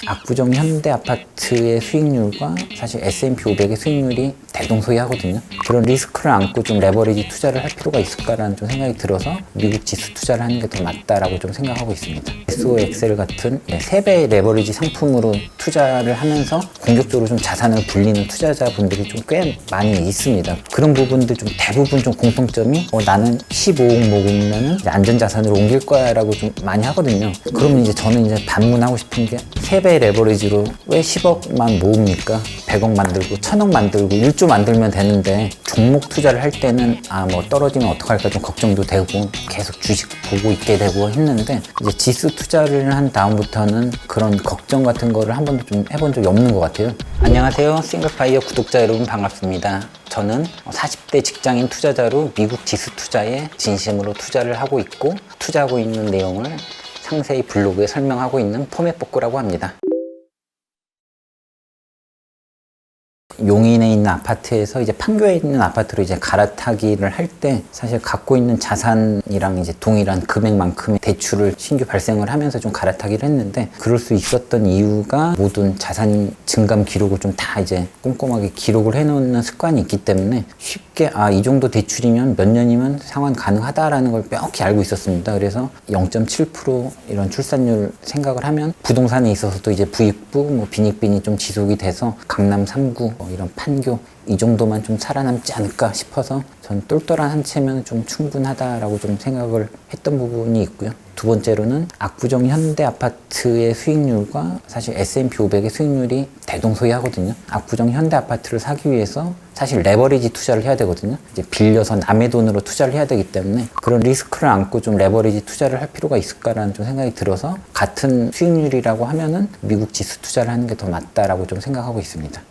압구정 현대아파트의 수익률과 사실 S&P 500의 수익률이 대동소이하거든요. 그런 리스크를 안고 좀 레버리지 투자를 할 필요가 있을까라는 좀 생각이 들어서 미국 지수 투자를 하는 게 더 맞다라고 좀 생각하고 있습니다. SOXL 같은 3배의 레버리지 상품으로 투자를 하면서 공격적으로 좀 자산을 불리는 투자자분들이 좀 꽤 많이 있습니다. 그런 부분들 좀 대부분 좀 공통점이 나는 15억 모으면은 안전자산으로 옮길 거야 라고 좀 많이 하거든요. 그러면 이제 저는 이제 반문하고 싶은 게 3배의 레버리지로 왜 10억만 모읍니까? 100억 만들고 1000억 만들고 1조 만들면 되는데 종목 투자를 할 때는 뭐 떨어지면 어떡할까 좀 걱정도 되고 계속 주식 보고 있게 되고 했는데 이제 지수 투자를 한 다음부터는 그런 걱정 같은 거를 한 번도 좀 해본 적이 없는 것 같아요. 안녕하세요. 싱글파이어 구독자 여러분 반갑습니다. 저는 40대 직장인 투자자로 미국 지수 투자에 진심으로 투자를 하고 있고 투자하고 있는 내용을 상세히 블로그에 설명하고 있는 포맷복구라고 합니다. 용인에 있는 아파트에서 이제 판교에 있는 아파트로 이제 갈아타기를 할 때 사실 갖고 있는 자산이랑 이제 동일한 금액만큼의 대출을 신규 발생을 하면서 좀 갈아타기를 했는데 그럴 수 있었던 이유가 모든 자산 증감 기록을 좀 다 이제 꼼꼼하게 기록을 해놓는 습관이 있기 때문에 쉽게 이 정도 대출이면 몇 년이면 상환 가능하다라는 걸 명확히 알고 있었습니다. 그래서 0.7% 이런 출산율 생각을 하면 부동산에 있어서도 이제 부익부, 빈익빈이 좀 지속이 돼서 강남 3구 이런 판교 이 정도만 좀 살아남지 않을까 싶어서 전 똘똘한 한 채면 좀 충분하다라고 좀 생각을 했던 부분이 있고요. 두 번째로는 압구정 현대아파트의 수익률과 사실 S&P 500의 수익률이 대동소이하거든요. 압구정 현대아파트를 사기 위해서 사실 레버리지 투자를 해야 되거든요. 이제 빌려서 남의 돈으로 투자를 해야 되기 때문에 그런 리스크를 안고 좀 레버리지 투자를 할 필요가 있을까라는 좀 생각이 들어서 같은 수익률이라고 하면은 미국 지수 투자를 하는 게 더 맞다라고 좀 생각하고 있습니다.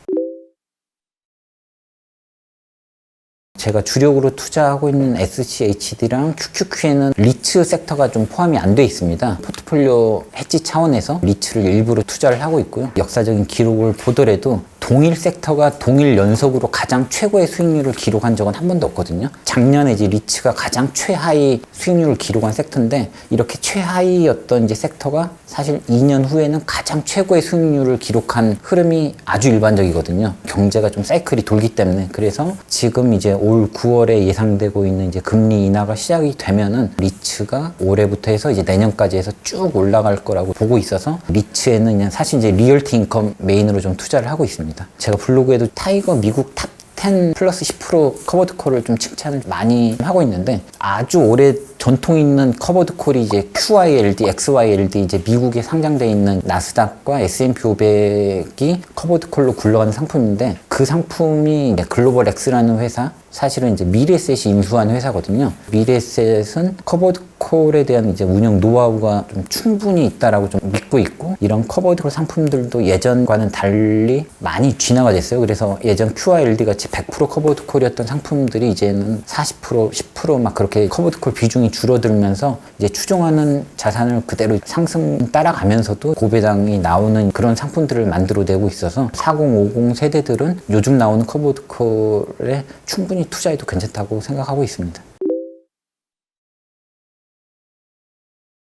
제가 주력으로 투자하고 있는 SCHD랑 QQQ에는 리츠 섹터가 좀 포함이 안 돼 있습니다. 포트폴리오 해지 차원에서 리츠를 일부러 투자를 하고 있고요. 역사적인 기록을 보더라도 동일 sek터가 동일 연속으로 가장 최고의 수익률을 기록한 적은 한 번도 없거든요. 작년에 이제 리츠가 가장 최하위 수익률을 기록한 섹터인데 이렇게 최하위였던 이제 섹터가 사실 2년 후에는 가장 최고의 수익률을 기록한 흐름이 아주 일반적이거든요. 경제가 좀 사이클이 돌기 때문에 그래서 지금 이제 올 9월에 예상되고 있는 이제 금리 인하가 시작이 되면은 리츠가 올해부터 해서 이제 내년까지 해서 쭉 올라갈 거라고 보고 있어서 리츠에는 그냥 사실 이제 리얼티 인컴 메인으로 좀 투자를 하고 있습니다. 제가 블로그에도 타이거 미국 탑 10 플러스 10% 커버드 콜을 좀 칭찬을 많이 하고 있는데 아주 오래 전통 있는 커버드 콜이 이제 QYLD, XYLD 이제 미국에 상장되어 있는 나스닥과 S&P 500이 커버드 콜로 굴러가는 상품인데 그 상품이 글로벌 X라는 회사 사실은 이제 미래셋이 인수한 회사거든요. 미래셋은 커버드 콜에 대한 이제 운영 노하우가 좀 충분히 있다라고 좀 믿고 있고 이런 커버드 콜 상품들도 예전과는 달리 많이 진화가 됐어요. 그래서 예전 QYLD 같이 100% 커버드 콜이었던 상품들이 이제는 40%, 10% 막 그렇게 커버드 콜 비중이 줄어들면서 이제 추종하는 자산을 그대로 상승 따라가면서도 고배당이 나오는 그런 상품들을 만들어내고 있어서 40, 50 세대들은 요즘 나오는 커버드 콜에 충분히 투자해도 괜찮다고 생각하고 있습니다.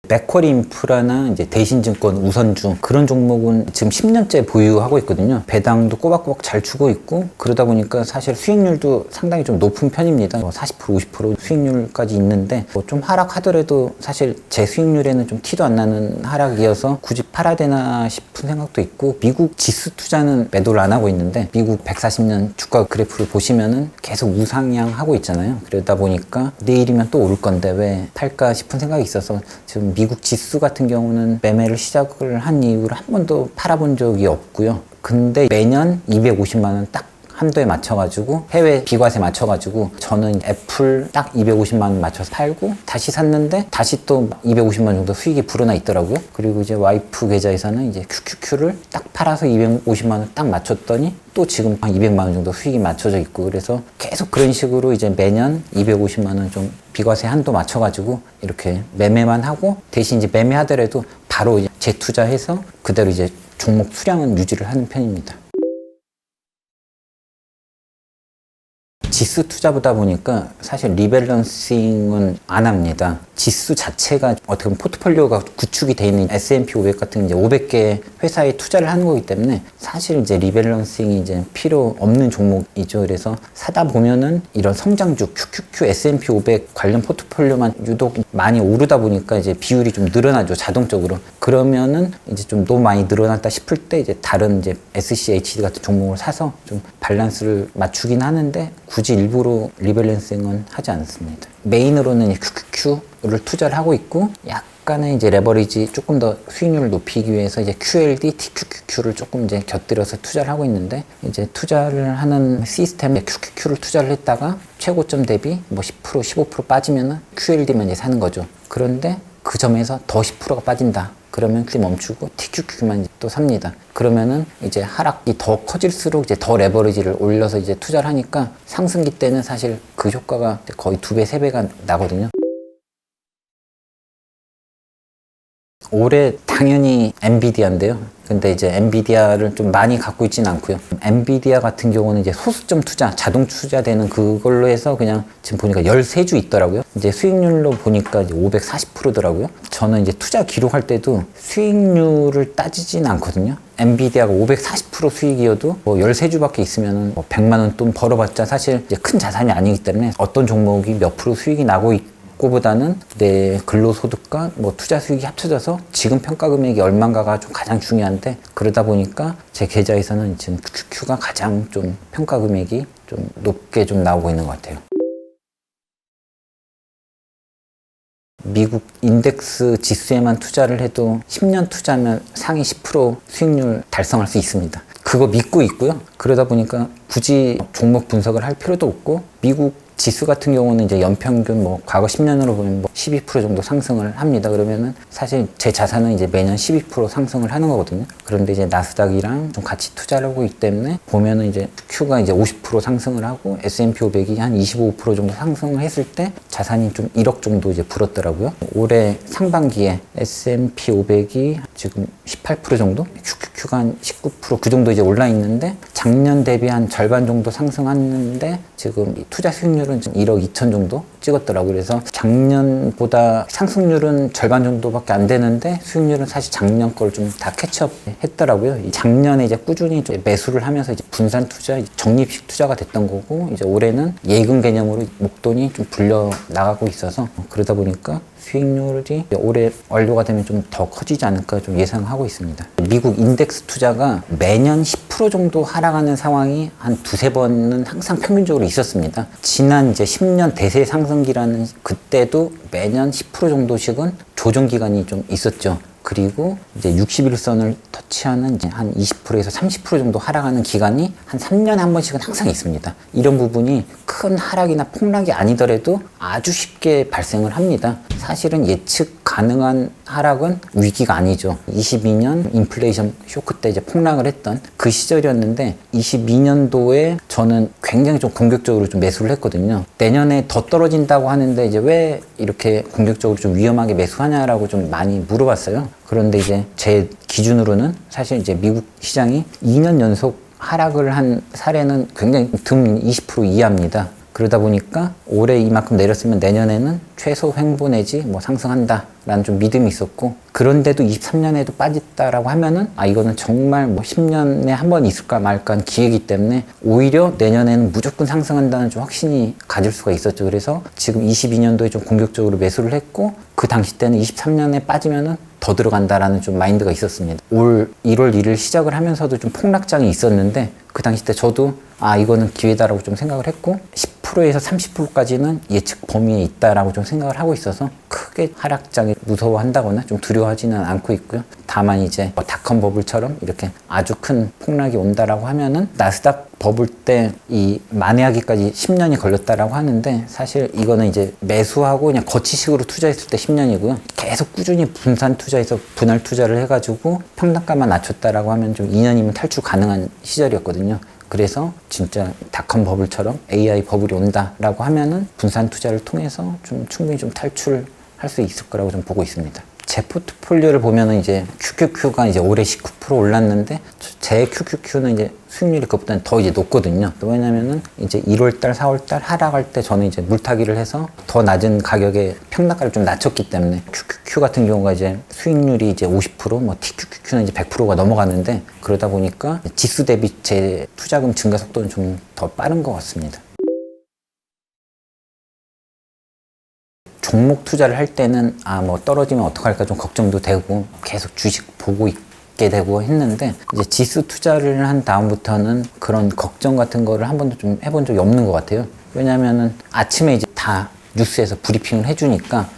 맥쿼리 인프라나 이제 대신증권, 우선주 그런 종목은 지금 10년째 보유하고 있거든요. 배당도 꼬박꼬박 잘 주고 있고 그러다 보니까 사실 수익률도 상당히 좀 높은 편입니다. 40%, 50% 수익률까지 있는데 좀 하락하더라도 사실 제 수익률에는 좀 티도 안 나는 하락이어서 굳이 팔아야 되나 싶은 생각도 있고 미국 지수 투자는 매도를 안 하고 있는데 미국 140년 주가 그래프를 보시면은 계속 우상향하고 있잖아요. 그러다 보니까 내일이면 또 오를 건데 왜 팔까 싶은 생각이 있어서 지금 미국 지수 같은 경우는 매매를 시작을 한 이후로 한 번도 팔아본 적이 없고요. 근데 매년 250만 원 딱 한도에 맞춰가지고 해외 비과세 맞춰가지고 저는 애플 딱 250만 원 맞춰서 팔고 다시 샀는데 다시 또 250만 원 정도 수익이 불어나 있더라고요. 그리고 이제 와이프 계좌에서는 이제 QQQ를 딱 팔아서 250만 원 딱 맞췄더니 또 지금 한 200만 원 정도 수익이 맞춰져 있고 그래서 계속 그런 식으로 이제 매년 250만 원 좀 비과세 한도 맞춰가지고 이렇게 매매만 하고 대신 이제 매매하더라도 바로 이제 재투자해서 그대로 이제 종목 수량은 유지를 하는 편입니다. 지수 투자보다 보니까 사실 리밸런싱은 안 합니다. 지수 자체가 어떻게 보면 포트폴리오가 구축이 돼 있는 S&P 500 같은 이제 500개 회사에 투자를 하는 거기 때문에 사실 이제 리밸런싱이 이제 필요 없는 종목이죠. 그래서 사다 보면은 이런 성장주 QQQ S&P 500 관련 포트폴리오만 유독 많이 오르다 보니까 이제 비율이 좀 늘어나죠. 자동적으로. 그러면은 이제 좀 너무 많이 늘어났다 싶을 때 이제 다른 이제 SCHD 같은 종목을 사서 좀 밸런스를 맞추긴 하는데 굳이 일부러 리밸런싱은 하지 않습니다. 메인으로는 QQQ를 투자를 하고 있고 약간의 이제 레버리지 조금 더 수익률을 높이기 위해서 이제 QLD, TQQQ를 조금 이제 곁들여서 투자를 하고 있는데 이제 투자를 하는 시스템에 QQQ를 투자를 했다가 최고점 대비 뭐 10%, 15% 빠지면은 QLD만 이제 사는 거죠. 그런데 그 점에서 더 10%가 빠진다. 그러면 QLD 멈추고 TQQ만 또 삽니다. 그러면은 이제 하락이 더 커질수록 이제 더 레버리지를 올려서 이제 투자를 하니까 상승기 때는 사실 그 효과가 거의 2배, 3배가 나거든요. 올해 당연히 엔비디아인데요. 근데 이제 엔비디아를 좀 많이 갖고 있지는 않고요. 엔비디아 같은 경우는 이제 소수점 투자, 자동 투자되는 그걸로 해서 그냥 지금 보니까 13주 있더라고요. 이제 수익률로 보니까 이제 540%더라고요. 저는 이제 투자 기록할 때도 수익률을 따지진 않거든요. 엔비디아가 540% 수익이어도 뭐 13주밖에 있으면 뭐 100만 원 돈 벌어봤자 사실 이제 큰 자산이 아니기 때문에 어떤 종목이 몇 프로 수익이 나고 보다는 내 근로소득과 뭐 투자 수익이 합쳐져서 지금 평가 금액이 얼마인가가 좀 가장 중요한데 그러다 보니까 제 계좌에서는 지금 QQ가 가장 좀 평가 금액이 좀 높게 좀 나오고 있는 것 같아요. 미국 인덱스 지수에만 투자를 해도 10년 투자하면 상위 10% 수익률 달성할 수 있습니다. 그거 믿고 있고요. 그러다 보니까 굳이 종목 분석을 할 필요도 없고 미국 지수 같은 경우는 이제 연평균 뭐 과거 10년으로 보면 뭐 12% 정도 상승을 합니다. 그러면은 사실 제 자산은 이제 매년 12% 상승을 하는 거거든요. 그런데 이제 나스닥이랑 좀 같이 투자를 하고 있기 때문에 보면은 이제 Q가 이제 50% 상승을 하고 S&P 500이 한 25% 정도 상승을 했을 때 자산이 좀 1억 정도 이제 불었더라고요. 올해 상반기에 S&P 500이 지금 18% 정도, QQQ가 한 19% 그 정도 이제 올라 있는데 작년 대비 한 절반 정도 상승했는데 지금 투자 수익률은 1억 2천 정도 찍었더라고요. 그래서 작년보다 상승률은 절반 정도밖에 안 되는데 수익률은 사실 작년 걸 좀 다 캐치업 했더라고요. 작년에 이제 꾸준히 좀 매수를 하면서 이제 분산 투자, 적립식 투자가 됐던 거고 이제 올해는 예금 개념으로 목돈이 좀 불려 나가고 있어서 그러다 보니까 수익률이 올해 완료가 되면 좀 더 커지지 않을까 좀 예상하고 있습니다. 미국 인덱스 투자가 매년 10% 정도 하락하는 상황이 한 두세 번은 항상 평균적으로 있었습니다. 지난 이제 10년 대세 상승기라는 그때도 매년 10% 정도씩은 조정 기간이 좀 있었죠. 그리고 이제 60일선을 터치하는 이제 한 20%에서 30% 정도 하락하는 기간이 한 3년에 한 번씩은 항상 있습니다. 이런 부분이 큰 하락이나 폭락이 아니더라도 아주 쉽게 발생을 합니다. 사실은 예측 가능한 하락은 위기가 아니죠. 22년 인플레이션 쇼크 때 이제 폭락을 했던 그 시절이었는데 22년도에 저는 굉장히 좀 공격적으로 좀 매수를 했거든요. 내년에 더 떨어진다고 하는데 이제 왜 이렇게 공격적으로 좀 위험하게 매수하냐라고 좀 많이 물어봤어요. 그런데 이제 제 기준으로는 사실 이제 미국 시장이 2년 연속 하락을 한 사례는 굉장히 드문 20% 이하입니다. 그러다 보니까 올해 이만큼 내렸으면 내년에는 최소 횡보 내지 뭐 상승한다라는 좀 믿음이 있었고 그런데도 23년에도 빠졌다라고 하면은 이거는 정말 뭐 10년에 한 번 있을까 말까 한 기회이기 때문에 오히려 내년에는 무조건 상승한다는 좀 확신이 가질 수가 있었죠. 그래서 지금 22년도에 좀 공격적으로 매수를 했고 그 당시 때는 23년에 빠지면은 더 들어간다라는 좀 마인드가 있었습니다. 올 1월 1일 시작을 하면서도 좀 폭락장이 있었는데 그 당시 때 저도 이거는 기회다라고 좀 생각을 했고 10%에서 30%까지는 예측 범위에 있다라고 좀 생각을 하고 있어서 크게 하락장에 무서워한다거나 좀 두려워하지는 않고 있고요. 다만 이제 닷컴 버블처럼 이렇게 아주 큰 폭락이 온다라고 하면은 나스닥 버블 때 이 만회하기까지 10년이 걸렸다라고 하는데 사실 이거는 이제 매수하고 그냥 거치식으로 투자했을 때 10년이고요. 계속 꾸준히 분산 투자해서 분할 투자를 해가지고 평단가만 낮췄다라고 하면 좀 2년이면 탈출 가능한 시절이었거든요. 그래서 진짜 닷컴 버블처럼 AI 버블이 온다라고 하면은 분산 투자를 통해서 좀 충분히 좀 탈출할 수 있을 거라고 좀 보고 있습니다. 제 포트폴리오를 보면은 이제 QQQ가 이제 올해 19% 올랐는데 제 QQQ는 이제 수익률이 그것보다는 더 이제 높거든요. 왜냐면은 이제 1월달, 4월달 하락할 때 저는 이제 물타기를 해서 더 낮은 가격에 평단가를 좀 낮췄기 때문에 QQQ 같은 경우가 이제 수익률이 이제 50%, 뭐 TQQQ는 이제 100%가 넘어갔는데 그러다 보니까 지수 대비 제 투자금 증가 속도는 좀 더 빠른 것 같습니다. 종목 투자를 할 때는 뭐 떨어지면 어떡할까 좀 걱정도 되고 계속 주식 보고 있게 되고 했는데 이제 지수 투자를 한 다음부터는 그런 걱정 같은 거를 한 번도 좀 해본 적이 없는 것 같아요. 왜냐면은 아침에 이제 다 뉴스에서 브리핑을 해주니까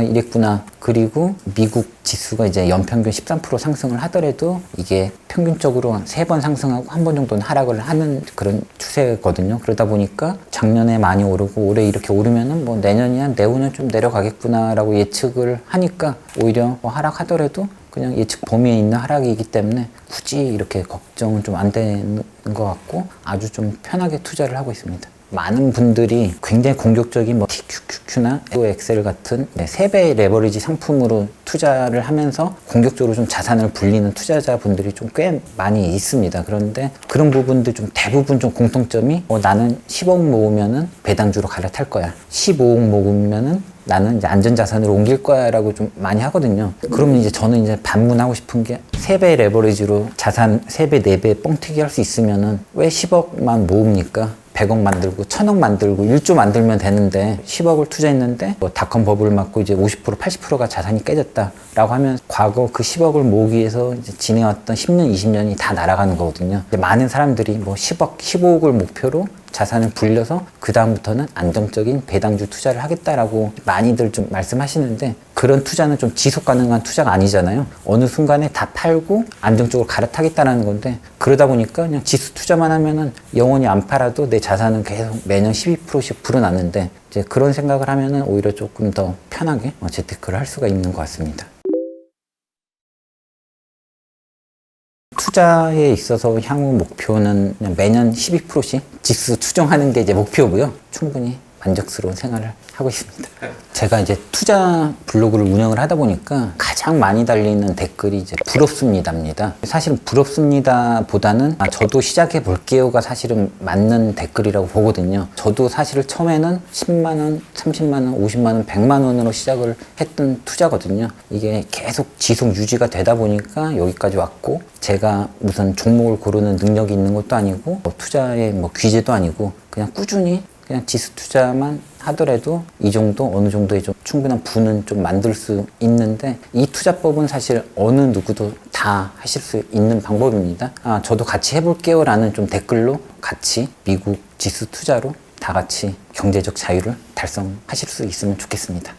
이랬구나. 그리고 미국 지수가 이제 연평균 13% 상승을 하더라도 이게 평균적으로 3번 상승하고 한 번 정도는 하락을 하는 그런 추세거든요. 그러다 보니까 작년에 많이 오르고 올해 이렇게 오르면은 뭐 내년이나 내후년 좀 내려가겠구나라고 예측을 하니까 오히려 뭐 하락하더라도 그냥 예측 범위에 있는 하락이기 때문에 굳이 이렇게 걱정은 좀 안 되는 것 같고 아주 좀 편하게 투자를 하고 있습니다. 많은 분들이 굉장히 공격적인 뭐 TQQQ나 엑셀 같은 3배 레버리지 상품으로 투자를 하면서 공격적으로 좀 자산을 불리는 투자자분들이 좀 꽤 많이 있습니다. 그런데 그런 부분들 좀 대부분 좀 공통점이 나는 10억 모으면은 배당주로 갈아탈 거야. 15억 모으면은 나는 이제 안전자산으로 옮길 거야 라고 좀 많이 하거든요. 그러면 이제 저는 이제 반문하고 싶은 게 3배 레버리지로 자산 3배, 4배 뻥튀기 할 수 있으면은 왜 10억만 모읍니까? 100억 만들고 1000억 만들고 1조 만들면 되는데 10억을 투자했는데 닷컴 버블 맞고 이제 50%, 80%가 자산이 깨졌다라고 하면 과거 그 10억을 모으기 위해서 이제 지내왔던 10년, 20년이 다 날아가는 거거든요. 많은 사람들이 뭐 10억, 15억을 목표로 자산을 불려서 그 다음부터는 안정적인 배당주 투자를 하겠다라고 많이들 좀 말씀하시는데 그런 투자는 좀 지속 가능한 투자가 아니잖아요. 어느 순간에 다 팔고 안정적으로 갈아타겠다는 건데 그러다 보니까 그냥 지수 투자만 하면은 영원히 안 팔아도 내 자산은 계속 매년 12%씩 불어났는데 이제 그런 생각을 하면은 오히려 조금 더 편하게 재테크를 할 수가 있는 것 같습니다. 투자에 있어서 향후 목표는 그냥 매년 12%씩 지수 추정하는 게 이제 목표고요. 충분히 만족스러운 생활을 하고 있습니다. 제가 이제 투자 블로그를 운영을 하다 보니까 가장 많이 달리는 댓글이 이제 부럽습니다입니다. 사실은 부럽습니다 보다는 저도 시작해 볼게요가 사실은 맞는 댓글이라고 보거든요. 저도 사실 처음에는 10만원, 30만원, 50만원, 100만원으로 시작을 했던 투자거든요. 이게 계속 지속 유지가 되다 보니까 여기까지 왔고 제가 무슨 종목을 고르는 능력이 있는 것도 아니고 투자의 규제도 아니고 그냥 꾸준히 그냥 지수 투자만 하더라도 이 정도 어느 정도의 좀 충분한 부는 좀 만들 수 있는데 이 투자법은 사실 어느 누구도 다 하실 수 있는 방법입니다. 저도 같이 해볼게요 라는 좀 댓글로 같이 미국 지수 투자로 다 같이 경제적 자유를 달성하실 수 있으면 좋겠습니다.